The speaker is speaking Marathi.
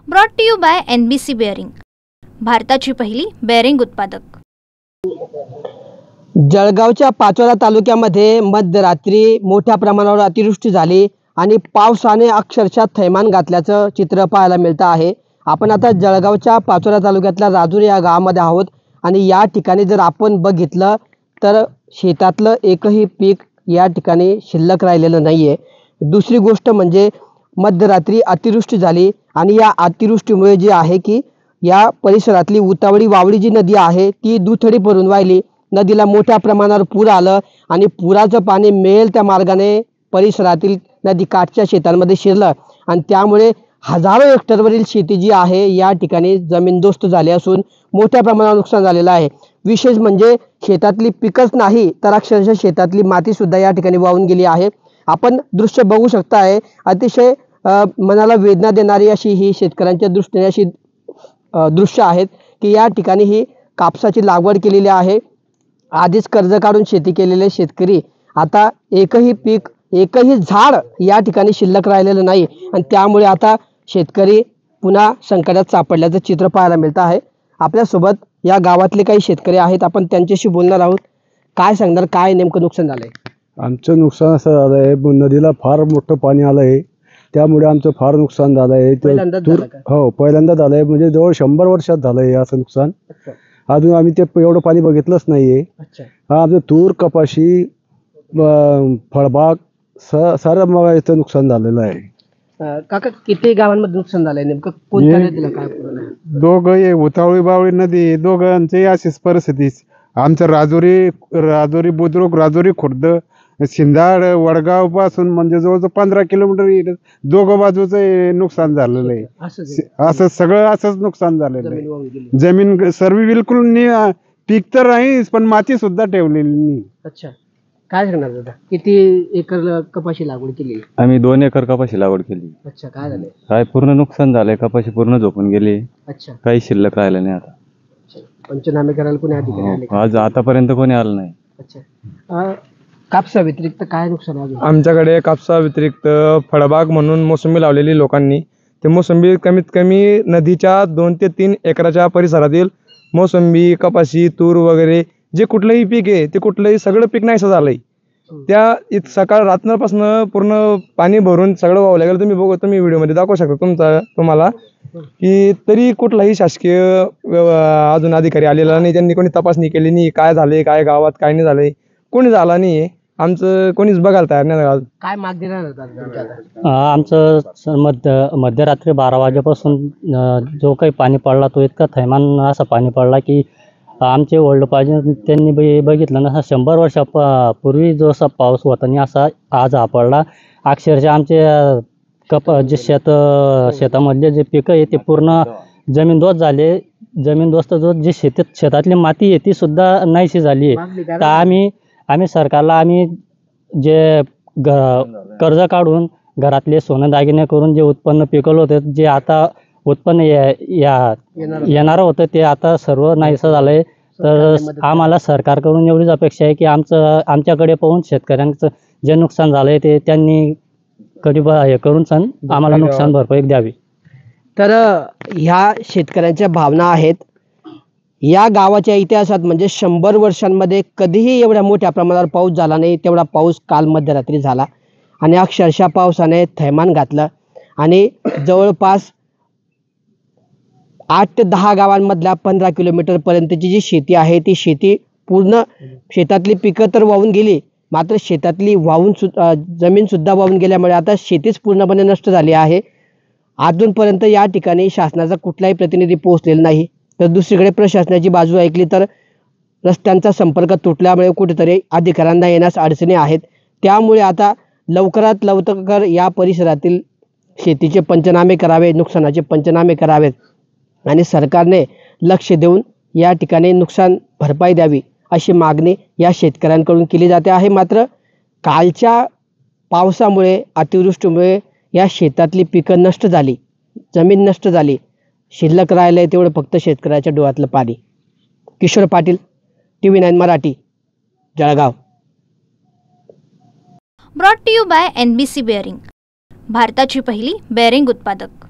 Brought to you by NBC bearing, भारताची पहिली बेअरिंग उत्पादक। जळगावच्या पाचोरा तालुक्यामध्ये मध्यरात्री मोठ्या प्रमाणावर अतिवृष्टी झाली आणि पावसाने अक्षरशः थैमान घातल्याचं चित्र पाहायला मिळतं आहे। आपण आता जळगावच्या पाचोरा तालुक्यातल्या राजुरी या गावामध्ये आहोत आणि या ठिकाणी जर आपण बघितलं तर शेतातलं एकही पीक या ठिकाणी शिल्लक राहिलेलं नाहीये। दुसरी गोष्ट म्हणजे मध्यरात्री अतिवृष्टी झाली आणि या अतिवृष्टीमुळे जे आहे की या परिसरातली उतावळी वावडी जी नदी आहे ती दुथडी भरून वाहिली। नदीला मोठ्या प्रमाणावर पूर आलं आणि पुराचं पाणी मिळेल त्या मार्गाने परिसरातील नदी काठच्या शेतांमध्ये शिरलं आणि त्यामुळे हजारो हेक्टरवरील शेती जी आहे या ठिकाणी जमीनदोस्त झाली असून मोठ्या प्रमाणावर नुकसान झालेलं आहे। विशेष म्हणजे शेतातली पिकच नाही तर अक्षरशः शेतातली माती सुद्धा या ठिकाणी वाहून गेली आहे। आपण दृश्य बघू शकता आहे, अतिशय मनाला वेदना देणारी अशी ही शेतकऱ्यांच्या दृष्टीने अशी दृश्य आहेत की या ठिकाणी ही कापसाची लागवड केलेली आहे। आधीच कर्ज काढून शेती केलेले शेतकरी आता एकही पीक एकही झाड या ठिकाणी शिल्लक राहिलेलं नाही आणि त्यामुळे आता शेतकरी पुन्हा संकटात सापडल्याचं चित्र पाहायला मिळतं आहे। आपल्यासोबत या गावातले काही शेतकरी आहेत, आपण त्यांच्याशी बोलणार आहोत। काय सांगणार, काय नेमकं नुकसान झालंय? आमचं नुकसान असं झालं आहे, नदीला फार मोठं पाणी आलं आहे, त्यामुळे आमचं फार नुकसान झालं आहे। हो, पहिल्यांदा झालं आहे, म्हणजे जवळ 100 वर्षात झालं आहे असं नुकसान। अजून आम्ही ते एवढं पाणी बघितलंच नाहीये। हा, आमचं तूर, कपाशी, फळबाग सारं मग याचं नुकसान झालेलं आहे। काका, किती गावांमध्ये नुकसान झालंय नेमकं? कोणत्या नदीला काय पूर्ण? दोघं उतावळी बावळी नदी, दोघांची अशीच परिस्थिती। आमचं राजुरी बुद्रुक, राजुरी खुर्द, शिंदाड, वडगाव पासून म्हणजे जवळजवळ 15 किलोमीटर दोघं बाजूचं नुकसान झालेलं आहे। असं सगळं असंच नुकसान झालेलं आहे। जमीन सर्व बिलकुल पीक तर नाही पण माती सुद्धा ठेवलेली नाही। अच्छा, काय सांगणार दादा, किती एकर कपाशी लागवड केली? आम्ही 2 एकर कपाशी लागवड केली। अच्छा, काय झालंय? काय पूर्ण नुकसान झालंय, कपाशी पूर्ण झोपून गेली। अच्छा, काही शिल्लक राहिलं नाही आता। पंचनामे करायला कोणी अधिकारी आले का? आज आतापर्यंत कोणी आलं नाही। अच्छा, कापसा व्यतिरिक्त काय नुकसान आहे? आमच्याकडे कापसा व्यतिरिक्त फळबाग म्हणून मोसंबी लावलेली लोकांनी, ते मोसंबी कमीत कमी नदीच्या 2 ते 3 एकराच्या परिसरातील मोसंबी, कपाशी, तूर वगैरे जे कुठलंही पीक आहे ते कुठलंही सगळं पीक नाहीसं झालंय। त्या सकाळ रात्रपासून पूर्ण पाणी भरून सगळं वावलं गेलं। तुम्ही व्हिडिओमध्ये दाखवू शकता तुम्हाला की तरी कुठलाही शासकीय अजून अधिकारी आलेला नाही, त्यांनी कोणी तपासणी केली नाही, काय झाले, काय गावात काय नाही झालंय, कोणी झाला नाही। आमचं कोणीच बघायला तयार नाही। काय माग देणार होता? आमचं मध्यरात्री 12 वाजेपासून जो काही पाणी पडला तो इतका थैमान असा पाणी पडला की आमचे ओल्ड पाहिजे त्यांनी बघितलं ना, 100 वर्षापूर्वी जो असा पाऊस होता आणि असा आज हा पडला। अक्षरशः आमचे जे शेतामधले जे पिकं आहे ते पूर्ण जमीनदोस्त झाले। जमीनदोस्त जे शेतातली माती आहे ती सुद्धा नाहीशी झाली आहे। तर आम्ही सरकारला जे कर्ज काढून घरातले सोनं दागिने करून जे उत्पन्न पिकवलं होतं, जे आता उत्पन्न येणार होतं ते आता सर्व नाहीसं झालंय। तर आम्हाला सरकारकडून एवढीच अपेक्षा आहे की आमच्याकडे पाहून शेतकऱ्यांचं जे नुकसान झालंय ते त्यांनी कधी हे करून आम्हाला नुकसान भरपाई द्यावी। तर ह्या शेतकऱ्यांच्या भावना आहेत। या गावाच्या इतिहासात म्हणजे 100 वर्षांमध्ये कधीही एवढ्या मोठ्या प्रमाणावर पाऊस झाला नाही, तेवढा पाऊस काल मध्यरात्री झाला आणि अक्षरशः पावसाने थैमान घातलं आणि जवळपास 8 ते 10 गावांमधल्या 15 किलोमीटर पर्यंतची जी शेती आहे ती शेती पूर्ण, शेतातली पिकं तर वाहून गेली, मात्र शेतातली जमीन सुद्धा वाहून गेल्यामुळे आता शेतीच पूर्णपणे नष्ट झाली आहे। अजूनपर्यंत या ठिकाणी शासनाचा कुठलाही प्रतिनिधी पोहोचलेला नाही। तर दुसरीकडे प्रशासनाची बाजू ऐकली तर रस्त्यांचा संपर्क तुटल्यामुळे कुठेतरी अधिकाऱ्यांना येण्यास अडचणी आहेत। त्यामुळे आता लवकरात लवकर या परिसरातील शेतीचे पंचनामे करावे, नुकसानाचे पंचनामे करावेत आणि सरकारने लक्ष देऊन या ठिकाणी नुकसान भरपाई द्यावी अशी मागणी या शेतकऱ्यांकडून केली जाते आहे। मात्र कालच्या पावसामुळे, अतिवृष्टीमुळे या शेतातली पिकं नष्ट झाली, जमीन नष्ट झाली, शिल्लक राहिलंय तेवढं फक्त शेतकऱ्याच्या डोळ्यातलं पाणी। Kishore Patil, TV9 Marathi, Jalgaon. Brought to you by NBC bearing, भारताची पहिली बेअरिंग उत्पादक।